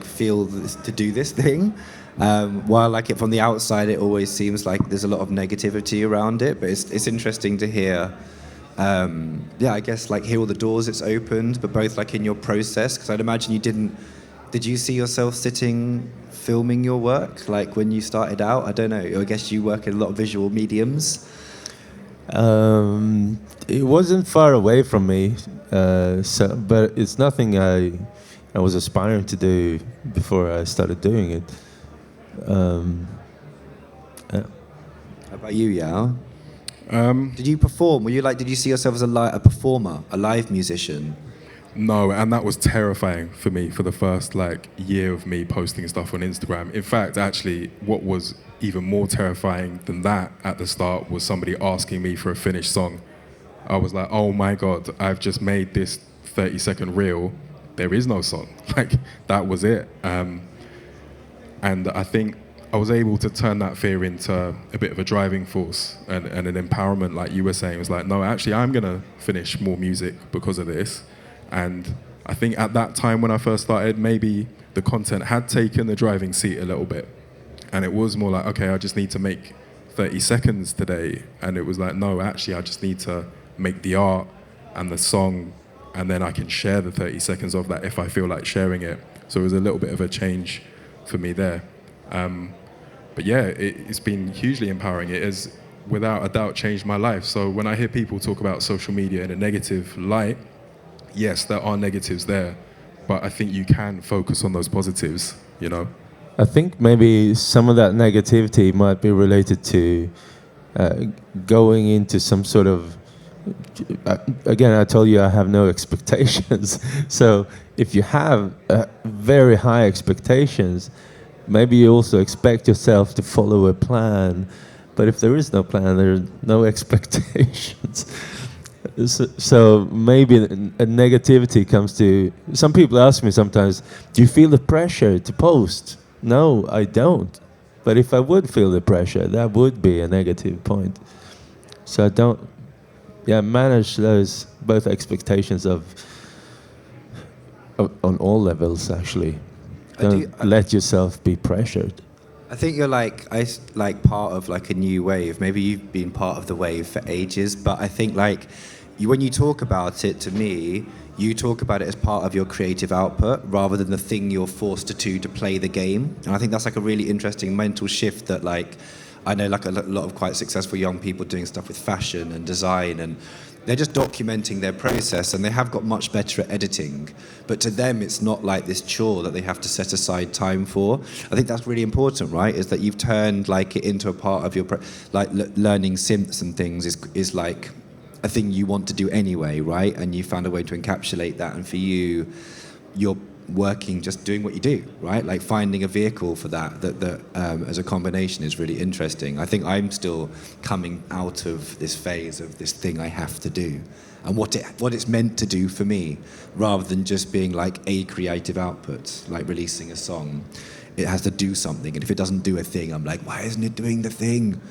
feel this, to do this thing. While from the outside, it always seems like there's a lot of negativity around it. But it's interesting to hear. I guess hear all the doors it's opened, but both in your process, because I'd imagine you didn't. Did you see yourself sitting filming your work when you started out? I don't know. I guess you work in a lot of visual mediums. It wasn't far away from me, but it's nothing I was aspiring to do before I started doing it. How about you, Yao? Did you perform? Were you did you see yourself as a performer, a live musician? No, and that was terrifying for me for the first year of me posting stuff on Instagram. In fact, actually, what was even more terrifying than that at the start was somebody asking me for a finished song. I was like, oh my God, I've just made this 30-second reel. There is no song. That was it. And I think I was able to turn that fear into a bit of a driving force and an empowerment, like you were saying. It was like, no, actually, I'm going to finish more music because of this. And I think at that time when I first started, maybe the content had taken the driving seat a little bit. And it was more like, okay, I just need to make 30 seconds today. And it was like, no, actually, I just need to make the art and the song, and then I can share the 30 seconds of that if I feel like sharing it. So it was a little bit of a change for me there. But yeah, it's been hugely empowering. It has, without a doubt, changed my life. So when I hear people talk about social media in a negative light, yes, there are negatives there, but I think you can focus on those positives, I think maybe some of that negativity might be related to going into some sort of... Again, I told you I have no expectations. So if you have very high expectations, maybe you also expect yourself to follow a plan. But if there is no plan, there are no expectations. So maybe a negativity comes to... Some people ask me sometimes, do you feel the pressure to post? No, I don't. But if I would feel the pressure, that would be a negative point. So I don't... manage those both expectations of on all levels, actually. Don't let yourself be pressured. I think you're part of a new wave. Maybe you've been part of the wave for ages, but I think when you talk about it, to me, you talk about it as part of your creative output rather than the thing you're forced to play the game. And I think that's a really interesting mental shift that I know a lot of quite successful young people doing stuff with fashion and design, and they're just documenting their process, and they have got much better at editing. But to them, it's not like this chore that they have to set aside time for. I think that's really important, right? Is that you've turned like it into a part of your learning synths and things is like a thing you want to do anyway, right? And you found a way to encapsulate that. And for you, you're working, just doing what you do, right? Like finding a vehicle for that as a combination is really interesting. I think I'm still coming out of this phase of this thing I have to do and what it's meant to do for me, rather than just being like a creative output, like releasing a song. It has to do something, and if it doesn't do a thing, I'm like, why isn't it doing the thing?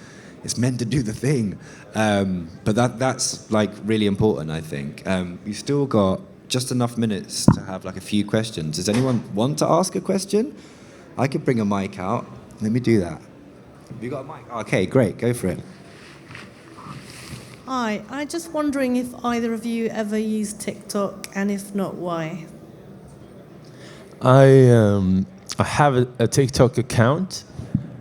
It's meant to do the thing. But that's like really important, I think. You've still got just enough minutes to have like a few questions. Does anyone want to ask a question? I could bring a mic out. Let me do that. Have you got a mic? Okay, great. Go for it. Hi, I'm just wondering if either of you ever use TikTok, and if not, why? I have a TikTok account,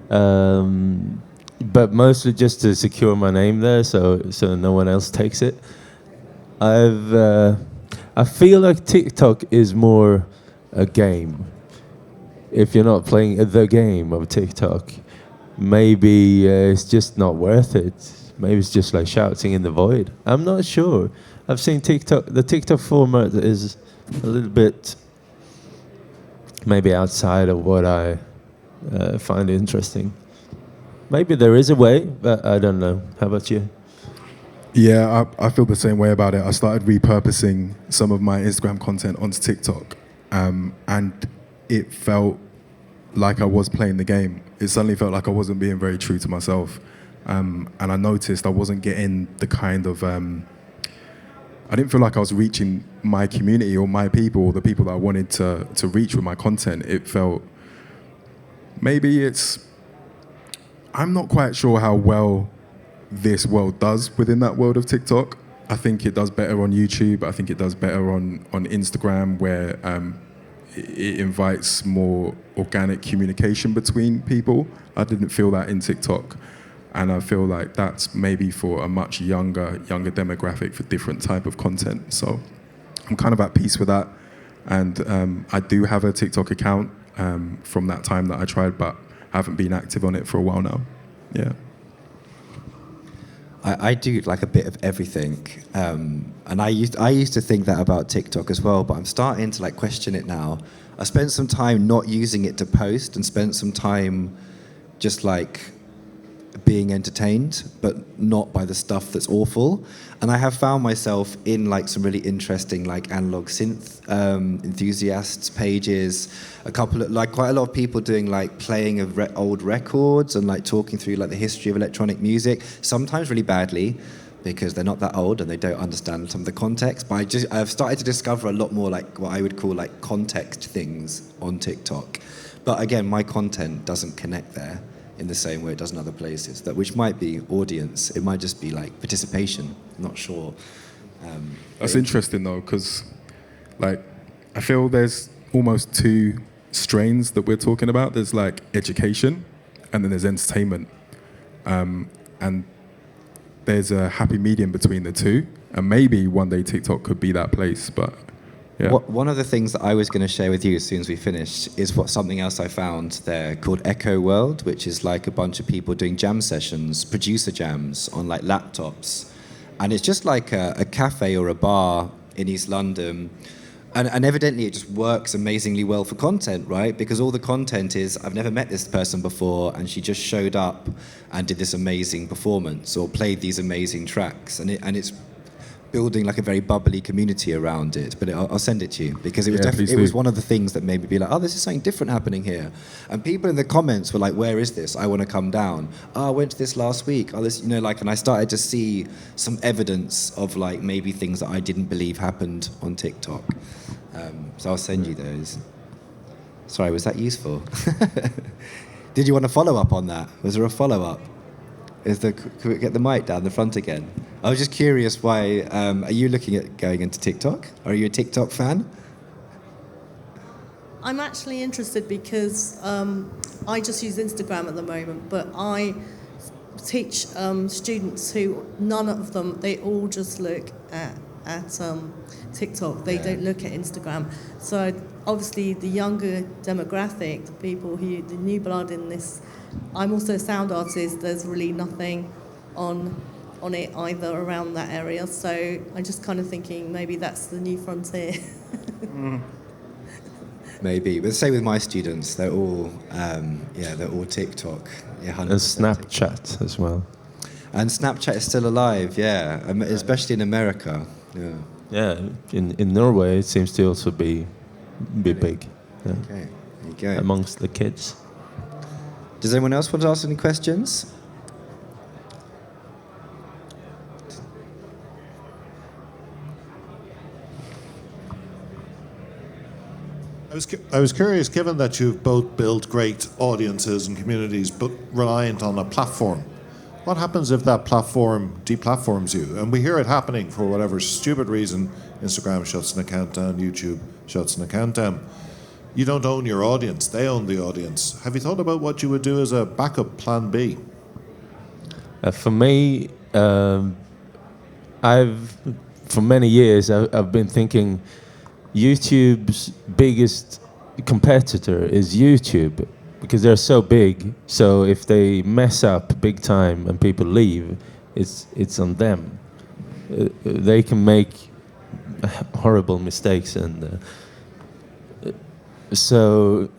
but mostly just to secure my name there, so no one else takes it. I feel like TikTok is more a game. If you're not playing the game of TikTok, maybe it's just not worth it. Maybe it's just like shouting in the void. I'm not sure. I've seen TikTok. The TikTok format is a little bit maybe outside of what I find interesting. Maybe there is a way, but I don't know. How about you? Yeah, I feel the same way about it. I started repurposing some of my Instagram content onto TikTok, and it felt like I was playing the game. It suddenly felt like I wasn't being very true to myself, and I noticed I wasn't getting the kind of... I didn't feel like I was reaching my community or my people, or the people that I wanted to reach with my content. It felt... Maybe it's... I'm not quite sure how well this world does within that world of TikTok. I think it does better on YouTube. I think it does better on Instagram, where it invites more organic communication between people. I didn't feel that in TikTok. And I feel like that's maybe for a much younger demographic for different type of content. So I'm kind of at peace with that. And I do have a TikTok account from that time that I tried, but I haven't been active on it for a while now. Yeah. I do like a bit of everything, and I used to think that about TikTok as well, but I'm starting to like question it now. I spent some time not using it to post, and spent some time just like being entertained, but not by the stuff that's awful. And I have found myself in like some really interesting like analog synth enthusiasts pages, a couple of like quite a lot of people doing like playing of old records and like talking through like the history of electronic music, sometimes really badly because they're not that old and they don't understand some of the context. But I've started to discover a lot more like what I would call like context things on TikTok. But again, my content doesn't connect there in the same way it does in other places, which might be audience, it might just be like participation, I'm not sure. That's interesting though, because like I feel there's almost two strains that we're talking about. There's like education and then there's entertainment, and there's a happy medium between the two, and maybe one day TikTok could be that place. But yeah. One of the things that I was going to share with you as soon as we finished is something else I found there called Echo World, which is like a bunch of people doing jam sessions, producer jams on like laptops. And it's just like a cafe or a bar in East London. And evidently it just works amazingly well for content, right? Because all the content is, I've never met this person before, and she just showed up and did this amazing performance or played these amazing tracks. And it's building like a very bubbly community around it. But I'll send it to you, because it was definitely, it was one of the things that made me be like, oh, this is something different happening here. And people in the comments were like, where is this? I want to come down. Oh, I went to this last week. Oh, this, like, and I started to see some evidence of like maybe things that I didn't believe happened on TikTok. So I'll send you those. Sorry, was that useful? Did you want to follow up on that? Was there a follow up? Could we get the mic down the front again? I was just curious why, are you looking at going into TikTok? Are you a TikTok fan? I'm actually interested because I just use Instagram at the moment, but teach students who, none of them, they all just look at TikTok. They don't look at Instagram. So obviously the younger demographic, the people who, the new blood in this, I'm also a sound artist, there's really nothing on it either around that area. So I'm just kind of thinking maybe that's the new frontier. Maybe, but say with my students, they're all they're all TikTok. Yeah, 100% And Snapchat as well. And Snapchat is still alive, especially in America. Yeah. Yeah, in Norway it seems to also be big. Yeah. Okay, there you go. Amongst the kids. Does anyone else want to ask any questions? I was curious, given that you've both built great audiences and communities, but reliant on a platform, what happens if that platform deplatforms you? And we hear it happening for whatever stupid reason. Instagram shuts an account down, YouTube shuts an account down. You don't own your audience, they own the audience. Have you thought about what you would do as a backup plan B? For me, for many years, I've been thinking YouTube's biggest competitor is YouTube, because they're so big. So if they mess up big time and people leave, it's on them. They can make horrible mistakes, and so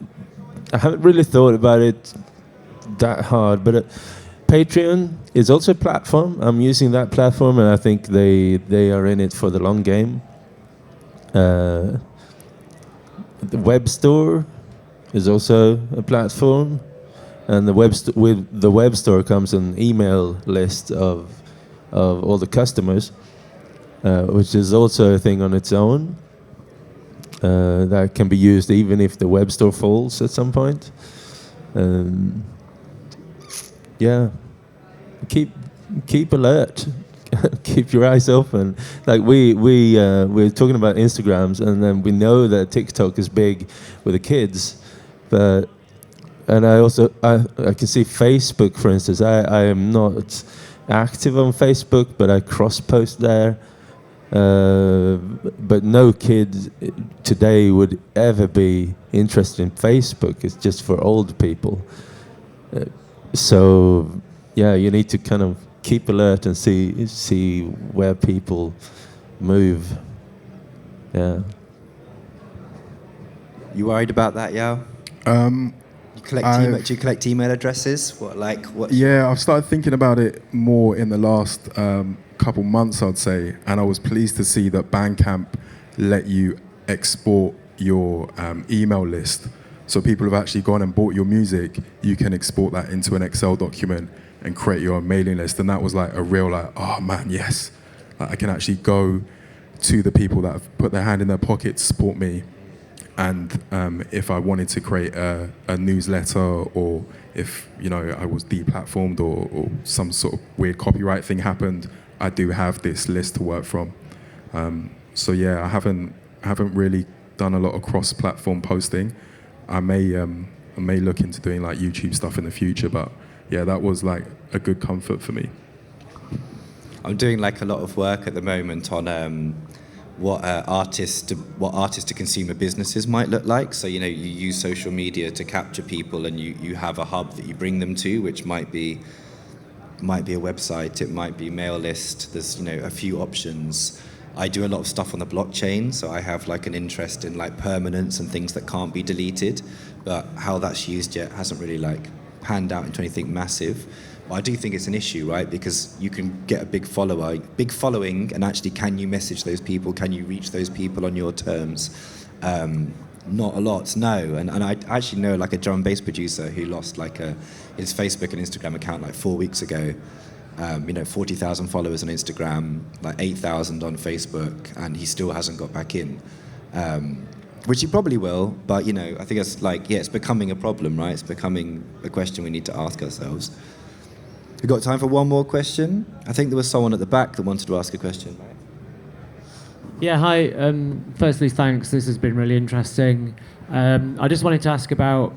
I haven't really thought about it that hard. But Patreon is also a platform. I'm using that platform, and I think they are in it for the long game. The web store is also a platform, and with the web store comes an email list of all the customers, which is also a thing on its own that can be used even if the web store falls at some point. Keep alert. Keep your eyes open. Like we're talking about Instagrams, and then we know that TikTok is big with the kids, and I can see Facebook, for instance. I am not active on Facebook, but I cross-post there. But no kid today would ever be interested in Facebook. It's just for old people. So you need to kind of keep alert and see where people move. Yeah. You worried about that, Yao? Do you collect email addresses? What? Yeah, I've started thinking about it more in the last couple months, I'd say, and I was pleased to see that Bandcamp let you export your email list. So people have actually gone and bought your music. You can export that into an Excel document and create your own mailing list. And that was like a real oh man, yes. Like I can actually go to the people that have put their hand in their pocket to support me. And if I wanted to create a newsletter, or if I was deplatformed or some sort of weird copyright thing happened, I do have this list to work from. So yeah, I haven't really done a lot of cross-platform posting. I may look into doing like YouTube stuff in the future, but yeah, that was like a good comfort for me. I'm doing like a lot of work at the moment on what artist to consumer businesses might look like. So you use social media to capture people, and you have a hub that you bring them to, which might be a website, it might be mail list. There's a few options. I do a lot of stuff on the blockchain, so I have like an interest in like permanence and things that can't be deleted, but how that's used yet hasn't really like panned out into anything massive. But I do think it's an issue, right? Because you can get a big following, and actually, can you message those people? Can you reach those people on your terms? Not a lot, no. And I actually know like a drum and bass producer who lost like his Facebook and Instagram account like 4 weeks ago. 40,000 followers on Instagram, like 8,000 on Facebook, and he still hasn't got back in. Which he probably will, but I think it's like, it's becoming a problem, right? It's becoming a question we need to ask ourselves. We've got time for one more question. I think there was someone at the back that wanted to ask a question. Yeah, hi. Firstly, thanks. This has been really interesting. I just wanted to ask about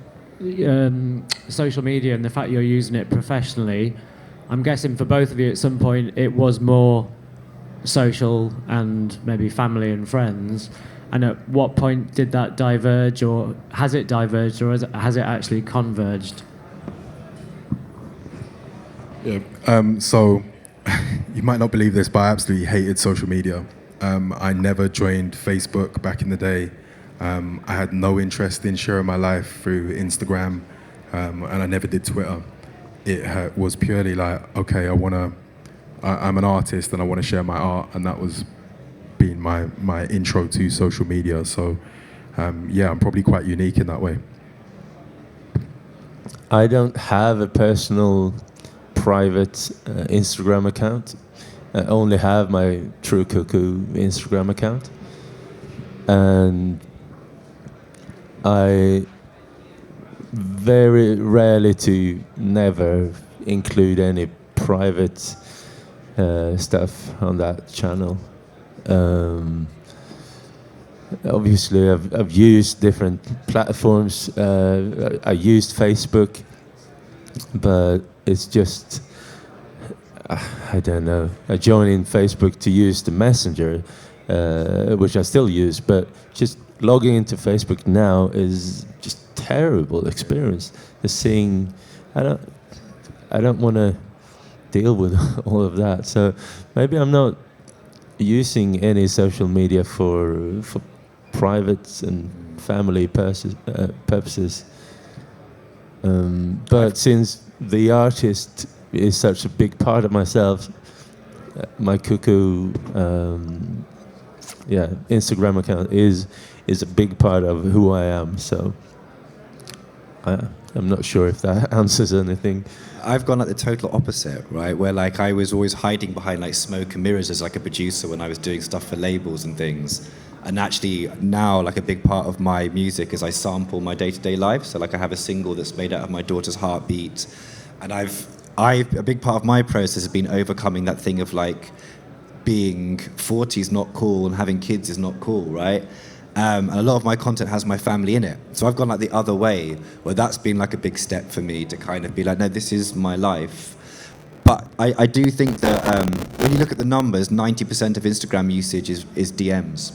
social media and the fact you're using it professionally. I'm guessing for both of you at some point it was more social and maybe family and friends. And at what point did that diverge, or has it diverged, or has it actually converged? Yeah. So you might not believe this, but I absolutely hated social media. I never joined Facebook back in the day. I had no interest in sharing my life through Instagram, and I never did Twitter. It was purely like, okay, I'm an artist and I want to share my art, and that was being my intro to social media. So yeah, I'm probably quite unique in that way. I don't have a personal private Instagram account. I only have my True Cuckoo Instagram account. And I very rarely to never include any private stuff on that channel. Obviously, I've used different platforms. I used Facebook, but it's just, I don't know. I joined in Facebook to use the Messenger, which I still use, but just logging into Facebook now is just terrible experience. Just seeing, I don't want to deal with all of that. So maybe I'm not using any social media for private and family purposes. But since the artist is such a big part of myself, my Cuckoo Instagram account is a big part of who I am. So I'm not sure if that answers anything. I've gone like the total opposite, right? Where like I was always hiding behind like smoke and mirrors as like a producer when I was doing stuff for labels and things. And actually now like a big part of my music is I sample my day-to-day life. So like I have a single that's made out of my daughter's heartbeat. And a big part of my process has been overcoming that thing of like being 40 is not cool and having kids is not cool, right? And a lot of my content has my family in it. So I've gone like the other way, where that's been like a big step for me to kind of be like, no, this is my life. But I do think that when you look at the numbers, 90% of Instagram usage is DMs.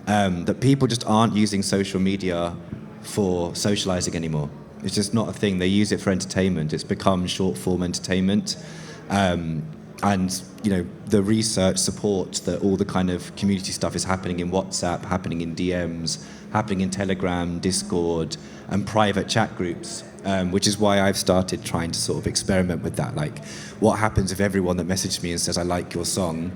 That people just aren't using social media for socializing anymore. It's just not a thing. They use it for entertainment. It's become short form entertainment. And you know, the research supports that all the kind of community stuff is happening in WhatsApp, happening in DMs, happening in Telegram, Discord, and private chat groups, which is why I've started trying to sort of experiment with that. Like, what happens if everyone that messaged me and says, I like your song,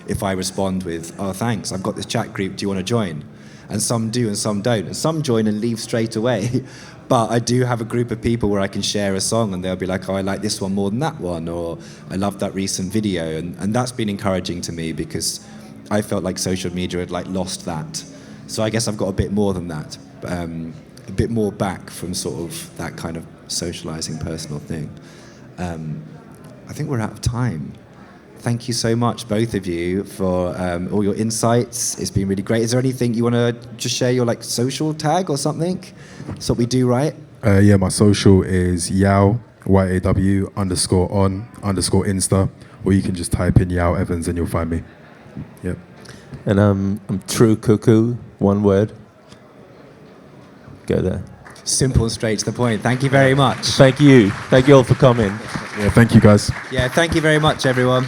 if I respond with, oh, thanks, I've got this chat group, do you want to join? And some do and some don't. And some join and leave straight away. But I do have a group of people where I can share a song and they'll be like, oh, I like this one more than that one, or I love that recent video. And that's been encouraging to me because I felt like social media had like lost that. So I guess I've got a bit more than that, a bit more back from sort of that kind of socializing personal thing. I think we're out of time. Thank you so much, both of you, for all your insights. It's been really great. Is there anything you want to just share, your like social tag or something? That's what we do, right? Yeah, my social is Yao, YAW _on _Insta, or you can just type in Yao Evans and you'll find me. Yep. And I'm True Cuckoo, one word. Go there. Simple and straight to the point. Thank you very much. Thank you. Thank you all for coming. Yeah, thank you guys. Yeah, thank you very much, everyone.